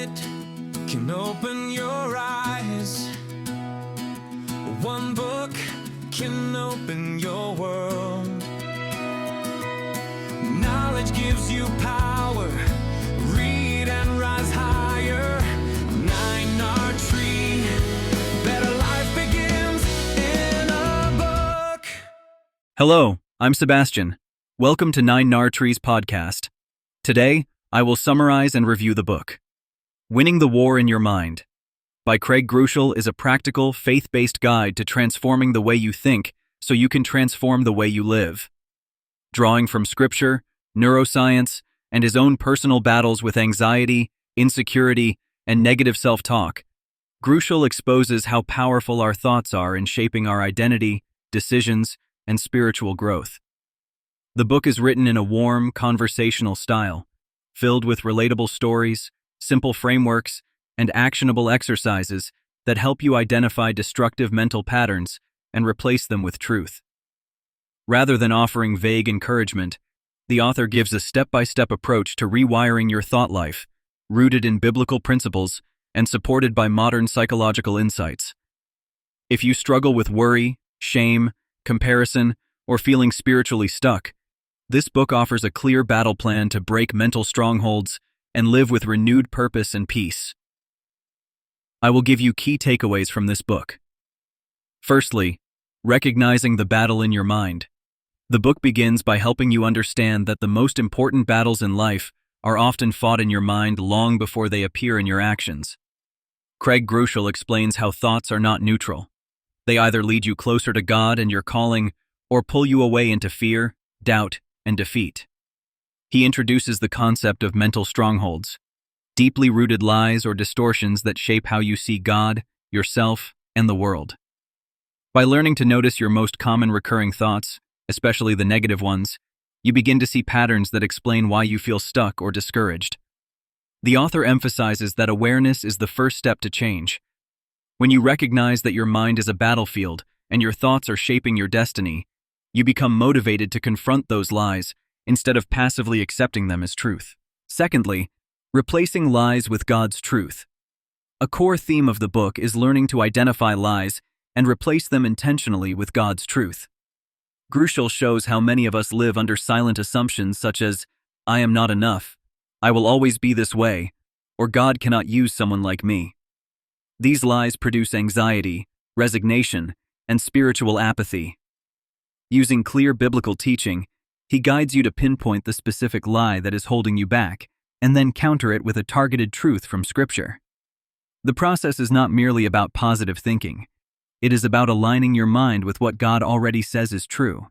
it can open your eyes. One book can open your world. Knowledge gives you power. Read and rise higher. 9R Tree. Better life begins in a book. Hello, I'm Sebastian. Welcome to 9R Tree's podcast. Today, I will summarize and review the book. Winning the War in Your Mind by Groeschel is a practical, faith-based guide to transforming the way you think so you can transform the way you live. Drawing from scripture, neuroscience, and his own personal battles with anxiety, insecurity, and negative self-talk, Groeschel exposes how powerful our thoughts are in shaping our identity, decisions, and spiritual growth. The book is written in a warm, conversational style, filled with relatable stories, simple frameworks, and actionable exercises that help you identify destructive mental patterns and replace them with truth. Rather than offering vague encouragement, the author gives a step-by-step approach to rewiring your thought life, rooted in biblical principles and supported by modern psychological insights. If you struggle with worry, shame, comparison, or feeling spiritually stuck, this book offers a clear battle plan to break mental strongholds and live with renewed purpose and peace. I will give you key takeaways from this book. Firstly, recognizing the battle in your mind. The book begins by helping you understand that the most important battles in life are often fought in your mind long before they appear in your actions. Groeschel explains how thoughts are not neutral. They either lead you closer to God and your calling, or pull you away into fear, doubt, and defeat. He introduces the concept of mental strongholds, deeply rooted lies or distortions that shape how you see God, yourself, and the world. By learning to notice your most common recurring thoughts, especially the negative ones, you begin to see patterns that explain why you feel stuck or discouraged. The author emphasizes that awareness is the first step to change. When you recognize that your mind is a battlefield and your thoughts are shaping your destiny, you become motivated to confront those lies instead of passively accepting them as truth. Secondly, replacing lies with God's truth. A core theme of the book is learning to identify lies and replace them intentionally with God's truth. Groeschel shows how many of us live under silent assumptions such as, "I am not enough," "I will always be this way," or "God cannot use someone like me." These lies produce anxiety, resignation, and spiritual apathy. Using clear biblical teaching, he guides you to pinpoint the specific lie that is holding you back, and then counter it with a targeted truth from Scripture. The process is not merely about positive thinking. It is about aligning your mind with what God already says is true.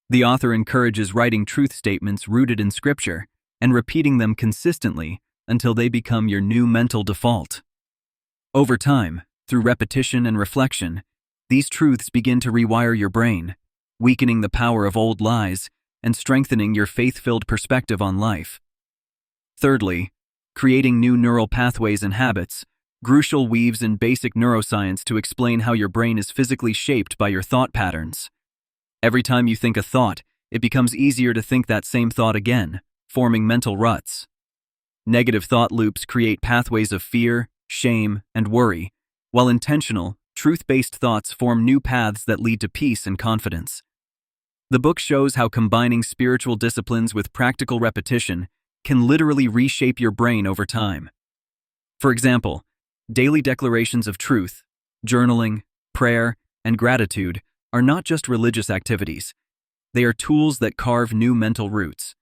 The author encourages writing truth statements rooted in Scripture and repeating them consistently until they become your new mental default. Over time, through repetition and reflection, these truths begin to rewire your brain, weakening the power of old lies and strengthening your faith-filled perspective on life. Thirdly, creating new neural pathways and habits. Groeschel weaves in basic neuroscience to explain how your brain is physically shaped by your thought patterns. Every time you think a thought, it becomes easier to think that same thought again, forming mental ruts. Negative thought loops create pathways of fear, shame, and worry, while intentional, truth-based thoughts form new paths that lead to peace and confidence. The book shows how combining spiritual disciplines with practical repetition can literally reshape your brain over time. For example, daily declarations of truth, journaling, prayer, and gratitude are not just religious activities. They are tools that carve new mental roots.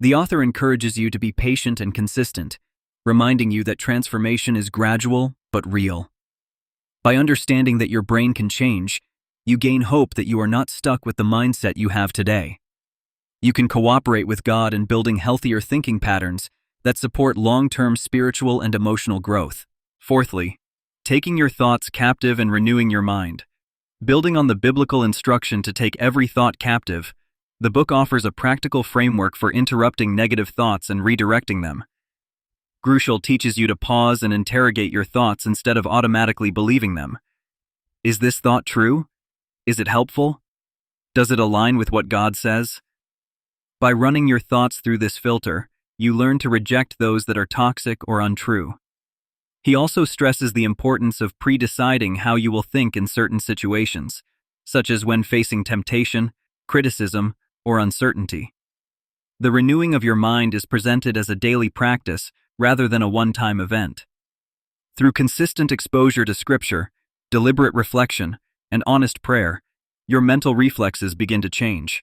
The author encourages you to be patient and consistent, reminding you that transformation is gradual but real. By understanding that your brain can change, you gain hope that you are not stuck with the mindset you have today. You can cooperate with God in building healthier thinking patterns that support long-term spiritual and emotional growth. Fourthly, taking your thoughts captive and renewing your mind. Building on the biblical instruction to take every thought captive, the book offers a practical framework for interrupting negative thoughts and redirecting them. Groeschel teaches you to pause and interrogate your thoughts instead of automatically believing them. Is this thought true? Is it helpful? Does it align with what God says? By running your thoughts through this filter, you learn to reject those that are toxic or untrue. He also stresses the importance of pre-deciding how you will think in certain situations, such as when facing temptation, criticism, or uncertainty. The renewing of your mind is presented as a daily practice rather than a one-time event. Through consistent exposure to Scripture, deliberate reflection, and honest prayer, your mental reflexes begin to change.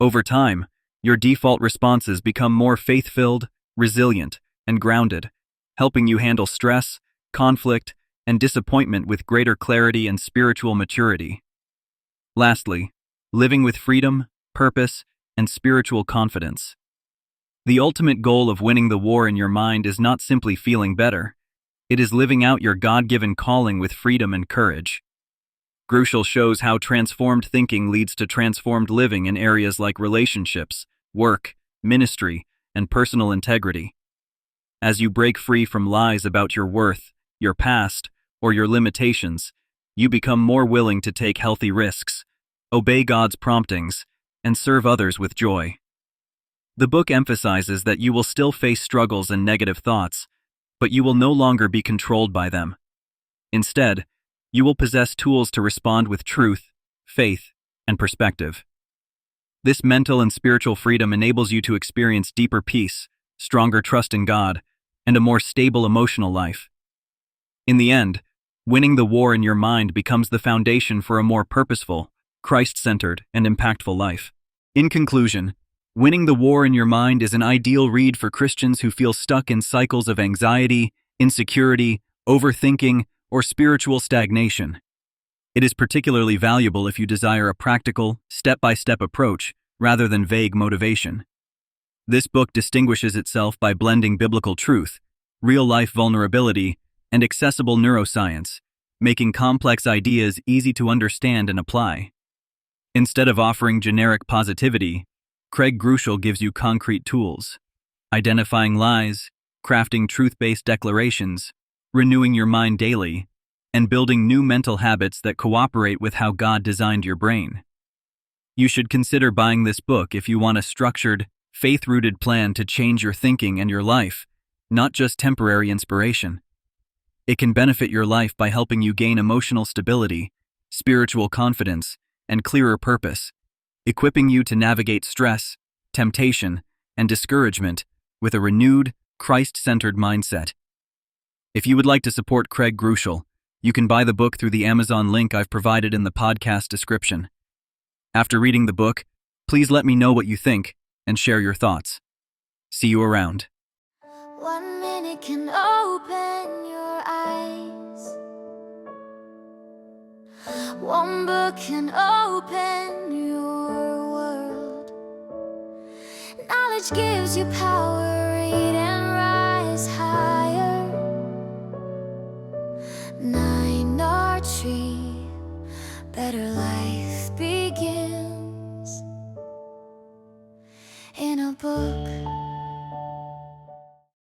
Over time, your default responses become more faith-filled, resilient, and grounded, helping you handle stress, conflict, and disappointment with greater clarity and spiritual maturity. Lastly, living with freedom, purpose, and spiritual confidence. The ultimate goal of winning the war in your mind is not simply feeling better. It is living out your God-given calling with freedom and courage. Groeschel shows how transformed thinking leads to transformed living in areas like relationships, work, ministry, and personal integrity. As you break free from lies about your worth, your past, or your limitations, you become more willing to take healthy risks, obey God's promptings, and serve others with joy. The book emphasizes that you will still face struggles and negative thoughts, but you will no longer be controlled by them. Instead, you will possess tools to respond with truth, faith, and perspective. This mental and spiritual freedom enables you to experience deeper peace, stronger trust in God, and a more stable emotional life. In the end, winning the war in your mind becomes the foundation for a more purposeful, Christ-centered, and impactful life. In conclusion, winning the war in your mind is an ideal read for Christians who feel stuck in cycles of anxiety, insecurity, overthinking, or spiritual stagnation. It is particularly valuable if you desire a practical, step-by-step approach rather than vague motivation. This book distinguishes itself by blending biblical truth, real-life vulnerability, and accessible neuroscience, making complex ideas easy to understand and apply. Instead of offering generic positivity, Craig Groeschel gives you concrete tools, identifying lies, crafting truth-based declarations, renewing your mind daily, and building new mental habits that cooperate with how God designed your brain. You should consider buying this book if you want a structured, faith-rooted plan to change your thinking and your life, not just temporary inspiration. It can benefit your life by helping you gain emotional stability, spiritual confidence, and clearer purpose, equipping you to navigate stress, temptation, and discouragement with a renewed, Christ-centered mindset. If you would like to support Craig Groeschel, you can buy the book through the Amazon link I've provided in the podcast description. After reading the book, please let me know what you think and share your thoughts. See you around. 1 minute can open your eyes. 1 book can open your world. Knowledge gives you power, read and rise higher. 9 or tree, better life be